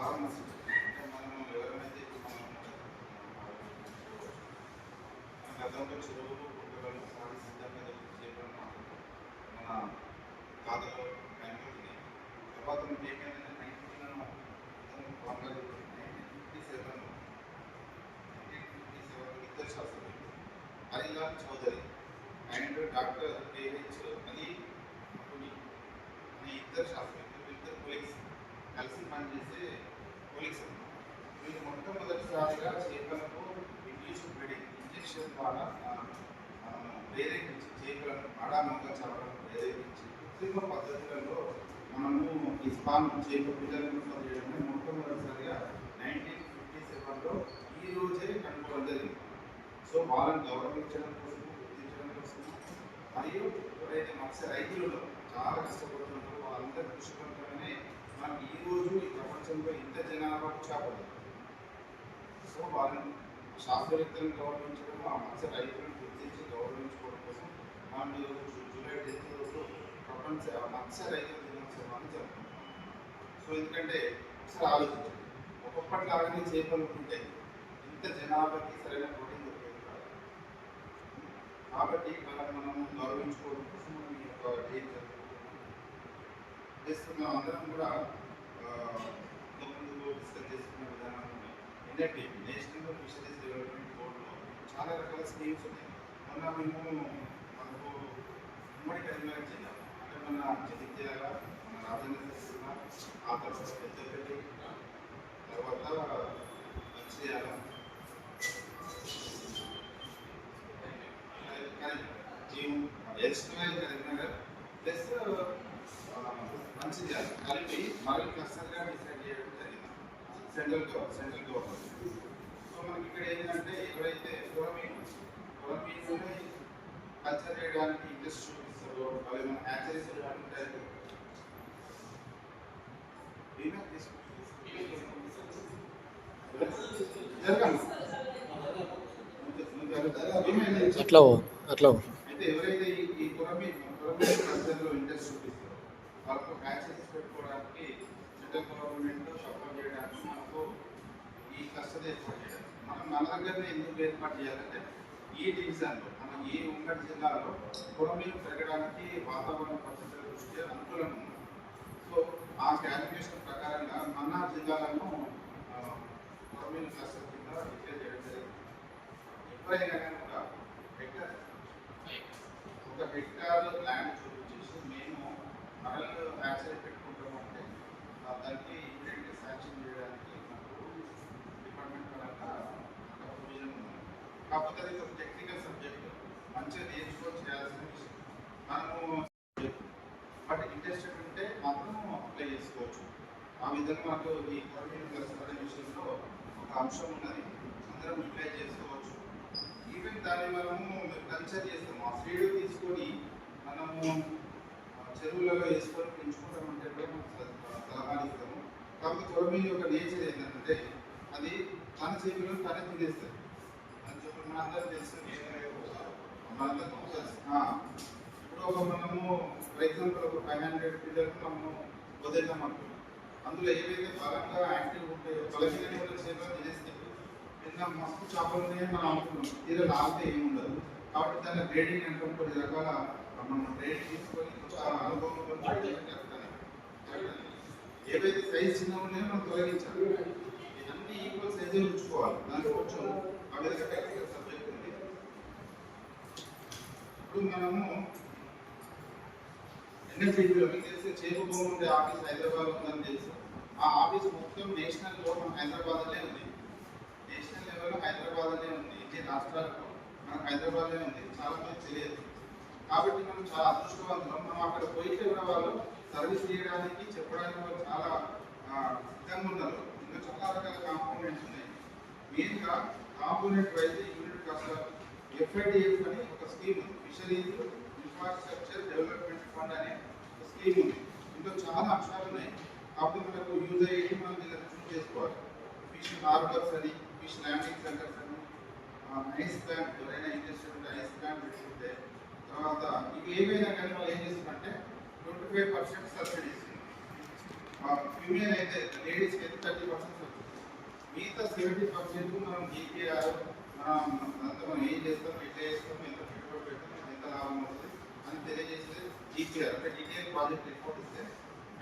Pharmacy అంటే మనం ఎవరైతే మన గతంలో చెరువులు కుంటలను సాగు సిద్ధంగా చేయడం మన తాతలో టైంలో తర్వాత ఏమైందంటే 1957 ఇద్దరు శాస్త్రవేత్తలు Harilal Chaudhary and doctor KH Ali మకుని అనే ఇద్దరు శాస్త్రవేత్తలు ఇద్దరు కొలీగ్స్ కలిసి పనిచేసే కొలీగ్స్ అన్నమాట. వీళ్ళు మొట్టమొదటిసారిగా చేపలకు ఇండ్యూస్డ్ బ్రీడింగ్ ఇంజెక్షన్ ద్వారా ప్రేరేపించి చేపలను ఆడామొక్క చేపలను ప్రేరేపించి కృత్రిమ పద్ధతులలో మనము ఈ స్పాన్ చేప పిల్లలను చేయడమే మొట్టమొదటిసారిగా 1957లో ఈ రోజే కనుక్కోవడం జరిగింది. సో వాళ్ళని గౌరవించడం కోసం, గుర్తించడం కోసం, మరియు ఎవరైతే మత్స్య రైతులలో చాలా కష్టపడుతుంటారో వాళ్ళందరూ కృషి ఫలితమనే మనకి ఈ రోజు ఈ ప్రపంచంలో ఇంత జనాభా చేపలు. సో వాళ్ళని శాస్త్రవేత్తలను గౌరవించడం, ఆ మత్స్య రైతులను గుర్తించి గౌరవించుకోవడం కోసం మనం జూలై 10 రోజు ప్రపంచ మత్స్య రైతుల దినోత్సవాన్ని జరుపుకుంటాం. సో ఎందుకంటే ఒకసారి ఆలోచించండి, ఒక్కొక్కటిలాగానే చేపలు ఉంటాయి, ఇంత జనాభాకి సరైన ప్రోటీన్ దొరికేది కాదు. కాబట్టి వాళ్ళని మనం గౌరవించుకోవడం కోసం మనం ఈ యొక్క డే జరుపుకుంటున్నాం. అందరం కూడా ఇంతకుముందు డిస్కస్ చేసుకున్న విధానం ఏంటంటే నేషనల్ ఫిషరీస్ డెవలప్మెంట్ బోర్డులో చాలా రకాల స్కీమ్స్ ఉన్నాయి. మొన్న మేము మనకు ఉమ్మడి కరీంనగర్ జిల్లా అంటే మన జగిత్యాల, మన రాజేంద్ర సిరిసిల్ల, ఆ తర్వాత పెద్దపల్లి, తర్వాత మంచిర్యాల, ఎక్స్టర్నల్ కరీంనగర్ ప్లస్ మంచిర్యాల కలిపి మరొక క్లస్టర్గా డిసైడ్ చేయడం జరిగింది సెంట్రల్ గవర్నమెంట్. సో మనకి ఇక్కడ ఏంటంటే ఎవరైతే కొరమీను కల్చర్ చేయడానికి ఇంట్రెస్ట్ చూపిస్తారో అవి మన హ్యాచరీస్ ఉంటాయి అట్లా అట్లా అయితే ఎవరైతే ఈ కొరమీను కల్చర్లో ఇంట్రెస్ట్ చూపిస్తారో వాళ్ళకు హ్యాచరీస్ పెట్టుకోవడానికి సెంట్రల్ గవర్నమెంట్ సపోర్ట్ చేయడానికి మనకు ఈ క్లస్టర్ ఏర్పాటు చేయాలి. మనం మన దగ్గరనే ఎందుకు ఏర్పాటు చేయాలంటే ఈ డివిజన్లో మన ఈ ఉమ్మడి జిల్లాలో కొరమీను పెరగడానికి వాతావరణ పరిస్థితుల దృష్ట్యా అనుకూలంగా ఉంది. సో ఆ క్యాలిక్యులేషన్ ప్రకారంగా మన జిల్లాలను కొరమీను క్లస్టర్ కింద డిక్లేర్ చేయడం జరిగింది. ఎప్పుడైనా కానీ ఒక హెక్టార్ ల్యాండ్ చూపించేసి మేము మరలు హ్యాచరీ పెట్టుకుంటామంటే దానికి ఇమీడియట్గా శాంక్షన్ చేయడానికి మనకు డిపార్ట్మెంట్ పరంగా ప్రొవిజన్ ఉంది. కాకపోతే అది ఒక టెక్నికల్ సబ్జెక్ట్, మంచిగా నేర్చుకొని చేయాల్సిన విషయం. మనము బట్ ఇంట్రెస్టెడ్ ఉంటే మాత్రం అప్లై చేసుకోవచ్చు. ఆ విధంగా మనకు ఈ కొరమీను క్లస్టర్ అనే విషయంలో ఒక అంశం ఉన్నది, అందరం యూటిలైజ్ చేసుకోవచ్చు. ఈవెన్ దాన్ని మనము కల్చర్ చేస్తాము, ఆ సీడ్ తీసుకొని మనము చెరువులలో వేసుకొని పెంచుకుంటామంటే కూడా మనం సలహా ఇస్తాము. కాబట్టి కొరమీను యొక్క నేచర్ ఏంటంటే అది తన చేతులను తనే తినేస్తుంది. అని చెప్పి మనందరం తెలుస్తుంది. ఇప్పుడు ఒక మనము ఫర్ ఎగ్జాంపుల్ ఒక 500 పిల్లలకు మనము వదిలేద్దాం అనుకున్నాం. అందులో ఏవైతే బలంగా యాక్టివ్ ఉంటాయో బలహీనమైన చేతులను తినేస్తే కింద మస్తు చేపలు ఉన్నాయని మనం అనుకున్నాం, తీరా లాగితే ఏమి ఉండదు. కాబట్టి దాన్ని గ్రేడింగ్ అంటాం. కొన్ని రకాల మనం ట్రైనింగ్ తీసుకొని చాలా అనుభవంలో ఏవైతే సైజ్ చిన్న ఉన్నాయో మనం తొలగించాలి. ఇవన్నీ ఈక్వల్ సైజే ఉంచుకోవాలి. దానికి కొంచెం ఆ విధంగా టెక్నికల్ సబ్జెక్ట్ ఉంది. ఇప్పుడు మనము ఎన్ఎఫ్డిలో మీకు తెలిసి చేప భూమి ఉండే ఆఫీస్ హైదరాబాద్ ఉందని తెలుసు. ఆ ఆఫీస్ మొత్తం నేషనల్ గవర్నమెంట్ హైదరాబాద్లోనే ఉంది. నేషనల్ లెవెల్లో హైదరాబాద్లోనే ఉంది. ఇండియన్ రాష్ట్రాలకు మనకు హైదరాబాద్లోనే ఉంది. చాలా మంది తెలియదు. కాబట్టి మనం చాలా అదృష్టవంతులం. మనం అక్కడ పోయితే కూడా వాళ్ళు సర్వీస్ చేయడానికి చెప్పడానికి వాళ్ళు చాలా సిద్ధంగా ఉన్నారు. ఇంకా చాలా రకాల కాంపోనెంట్స్ ఉన్నాయి. మెయిన్గా కాంపోనెంట్ వైజ్ యూనిట్ కాస్త FIDF అని ఒక స్కీమ్ ఉంది, ఫిషరీస్ ఇన్ఫ్రాస్ట్రక్చర్ డెవలప్మెంట్ ఫండ్ అనే ఒక స్కీమ్ ఉంది. ఇందులో చాలా అంశాలు ఉన్నాయి. కాబట్టి మనకు యూజ్ అయ్యేది మనం ఇలా చూస్ చేసుకోవాలి. ఫిష్ హార్బర్స్ అని, ఫిష్ ల్యాండింగ్ సెంటర్స్ అని, ఐస్ ప్లాంట్, ఎవరైనా ఇంట్రెస్టెడ్ ఉంటే ఐస్ ప్లాంట్ పెట్టుకుంటే, తర్వాత ఇవి ఏవైనా కానీ వాళ్ళు ఏం చేస్తుందంటే 25% సబ్సిడీ ఇస్తుంది. ఫీమేల్ అయితే లేడీస్కి అయితే 30% వస్తుంది. మిగతా 70% మనం డిపిఆర్ మనం ఏం చేస్తాం, ఎట్లా చేస్తాం, ఎంత పెట్టుబడి పెడతాం, ఎంత లాభం వస్తుంది అని తెలియజేసేది డిపిఆర్ అంటే డీటెయిల్ ప్రాజెక్ట్ రిపోర్ట్ ఇస్తే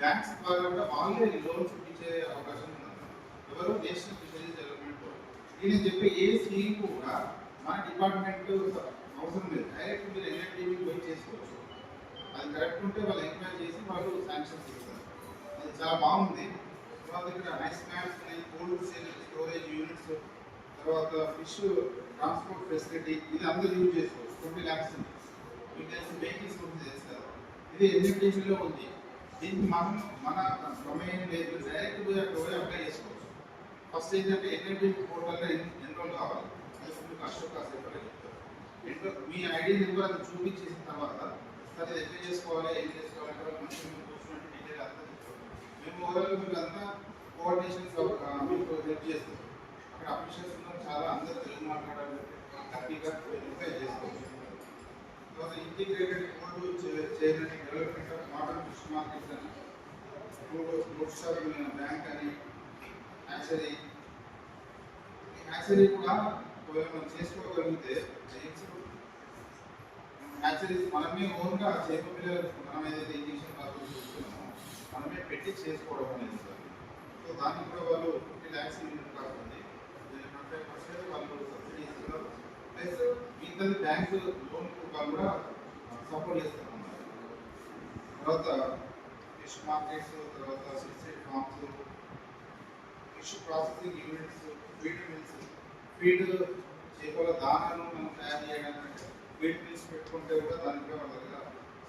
బ్యాంక్స్ ద్వారా కూడా వాళ్ళే లోన్స్ ఇచ్చే అవకాశం ఉంది. ఎవరు నేషనల్ ఫిషరీస్ డెవలప్మెంట్ బోర్డ్ నేను చెప్పే ఏ స్కీమ్ కూడా మన డిపార్ట్మెంట్ అవసరం లేదు. డైరెక్ట్ మీరు ఎన్ఎఫ్టీవీకి పోయి చేసుకోవచ్చు. అది కరెక్ట్ ఉంటే వాళ్ళు ఎంక్వైరీ చేసి వాళ్ళు శాంక్షన్స్ ఇస్తారు. అది చాలా బాగుంది. తర్వాత ఇక్కడ ice plants, cold storage units, తర్వాత ఫిష్ ట్రాన్స్పోర్ట్ ఫెసిలిటీ ఇది అందరూ యూజ్ చేసుకోవచ్చు. 20 lakhs ఉంది. మీకు తెలిసి వెహికల్స్ గురించి తెలుసు కదా, ఇది ఎన్ఎఫ్టీవీలో ఉంది. దీనికి మన ప్రమేయం లేదు. డైరెక్ట్ పోయి అక్కడ పోయి అప్లై చేసుకోవచ్చు. ఫస్ట్ ఏంటంటే ఎన్ఎఫ్టీ పోర్టల్లో ఎన్రోల్ కావాలి. అది ఫుల్ కష్టం కాసేపు చెప్తారు. మీ ఐడి నెంబర్ అది చూపించేసిన తర్వాత సార్ ఇది ఎట్లా చేసుకోవాలి, ఏం చేసుకోవాలి అంటే మంచిగా మీరు కూర్చున్నట్టు డీటెయిల్ అంతా చెప్తారు. మేము ఓవరాల్ మీకు అంతా కోఆర్డినేషన్ మీకు హెల్ప్ చేస్తాం. అక్కడ అఫీషియల్స్ ఉన్నారు, చాలా అందరూ తెలుగు మాట్లాడాలి, హ్యాపీగా వెరిఫై చేసుకోవచ్చు. తర్వాత integrated cold chain development of modern fish market అని, ఫుడ్ సర్వీస్ బ్యాంక్ అని, హ్యాచరీ కూడా మనం చేసుకోగలిగితే హ్యాచరీస్ మనమే ఓన్గా చేప పిల్లలు మనం ఏదైతే ఇంజక్షన్ కాకుండా చూస్తున్నామో మనమే పెట్టి చేసుకోవడం అనేది సార్. సో దానికి కూడా వాళ్ళు 50 lakhs యూనిట్ కాకుండా 25% వాళ్ళు సబ్సిడీ ఇస్తున్నారు. ప్లస్ మిగతా బ్యాంక్ లోన్ వాళ్ళు కూడా సపోర్ట్ చేస్తారు అన్నమాట. తర్వాత ఫిష్ మార్కెట్స్, తర్వాత subsidy farms, fish processing units, feed mills, feed చేపల దానాను మనం తయారు చేయడానికి ఫీడ్ మిల్స్ పెట్టుకుంటే కూడా దానికి వాళ్ళ దగ్గర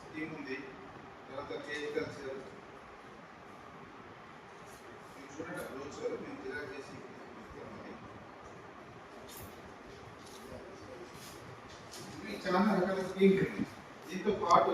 స్కీమ్ ఉంది. తర్వాత కేజ్ కల్చర్ చూడండి, బ్రోచర్ మేము జిరా చేసి చాలా రకాల స్కీమ్స్ ఉన్నాయి. దీంతో పాటు